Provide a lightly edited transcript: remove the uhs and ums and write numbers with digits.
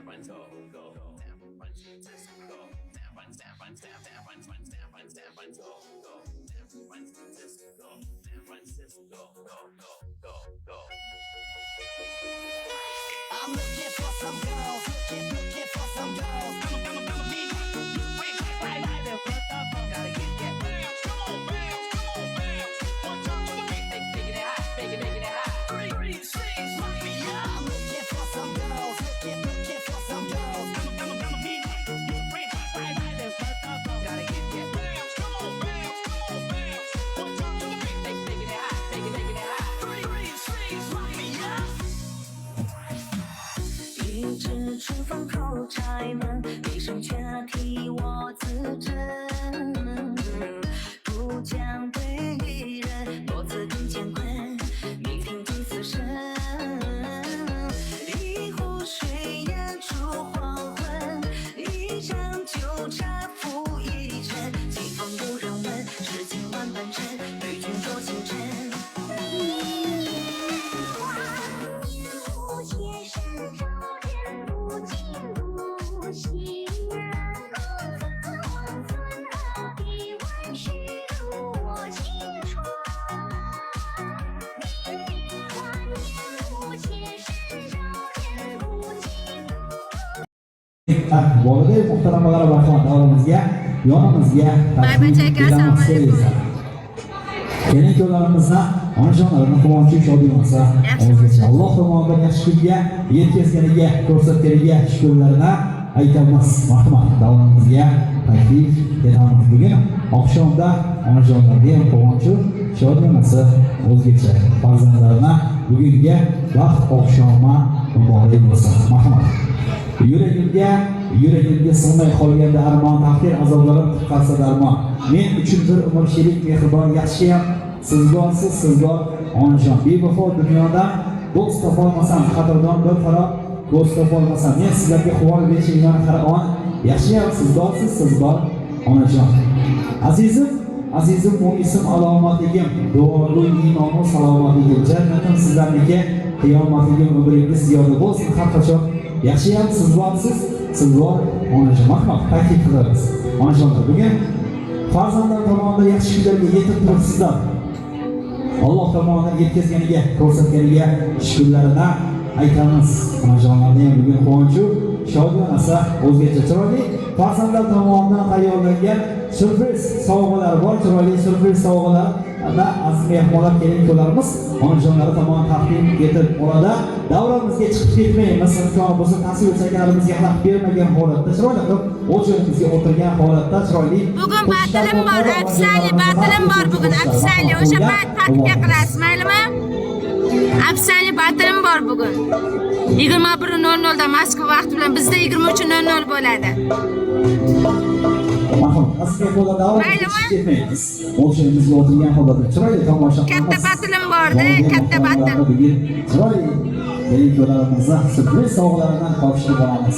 I'm looking for some girls, looking for some girls. Gotta get bounce, come on, bounce, come on, bounce. One time to the beat, making it hot, making it hot. 3, 6, lock me up. I'm looking for some girls, looking for some girls. Gotta get bounce, come on, bounce, come on, bounce. One time to the beat, making it hot, making it hot. 3, 6, lock me up. 一直厨房口拆门，一声却替我自证，不将对一人，多次听乾坤，你听几次声，一壶水烟出黄昏，一张酒茶付一尘，几风无人问，世情万般尘，对君说星辰。Volidek muhtaramalar barham davrimizga, yonimizga taklif etamiz. Keling ko'rlarimizni, onajonalarning quvonchi shodiyonsa, Alloh tomonidan yaxshi kunga yetkazganiga, ko'rsatganiga shukrlarni aytamiz. Marhamat, davrimizga taklif etamiz. Bugun oqshomda onajonlarning quvonchi shodiyonasi o'zgacha. Farzandlarni bugungi vaqt oqshoma muborak bo'lsin. Marhamat. Yuragimga sig'may qolganda armon, taqdir azoblarim tutqazsa darmon. Men uchun bir umr sherik mehribon, yaxshiyam siz bor onajon. Bebaho dunyoda do'st topolmasam, qadrdon bir qaro ko'z topolmasam, men sizlarga quvonib berishimdan qara'on, yaxshiyam siz bor onajon. Azizim mu'isim alomatligim, duolu iymonim salomatligim, jannatim sizlarniki, qiyomatligim umringiz ziyoda bo'lsin har qachon. Yaxshiyam siz bor onajon. Marhamat, taklif qilamiz. Onajonlar, bugun farzandlar tomonidan yaxshi kunlarga yetib turibsizlar. Alloh tomonidan yetkazganiga, ko'rsatganiga shukrlarni aytamiz. Onajonlarning bugun quvonchi shodiyonasi o'zgacha chiroyli. Farzandlar tomonidan tayyorlangan surpriz sovg'alar bor, chiroyli surpriz sovg'alar. Aziz mehmonlar, keling ko'rlarimiz onajonlari tomonidan taqdim etib oladi. Davramizga chiqib ketmaymiz. Imkon bo'lsa tasvir chekalarimizga xalaq bermagan holatda chiroyli qilib o'chirimizga o'tirgan holatda chiroyli. Bugun batilim bor, afsali batilim bor bugun, afsali. O'sha payt taktika qilasiz, maylimi? Afsali batilim bor bugun. 21:00 da Moskva vaqti bilan bizda 23:00 bo'ladi. O'chirimizga o'tirgan holatda chiroyli tomosha qilamiz. Katta batilim bordi, katta batil. Chiroyli keling ko'rlarimizni surpriz sovg'alaridan topishib olamiz.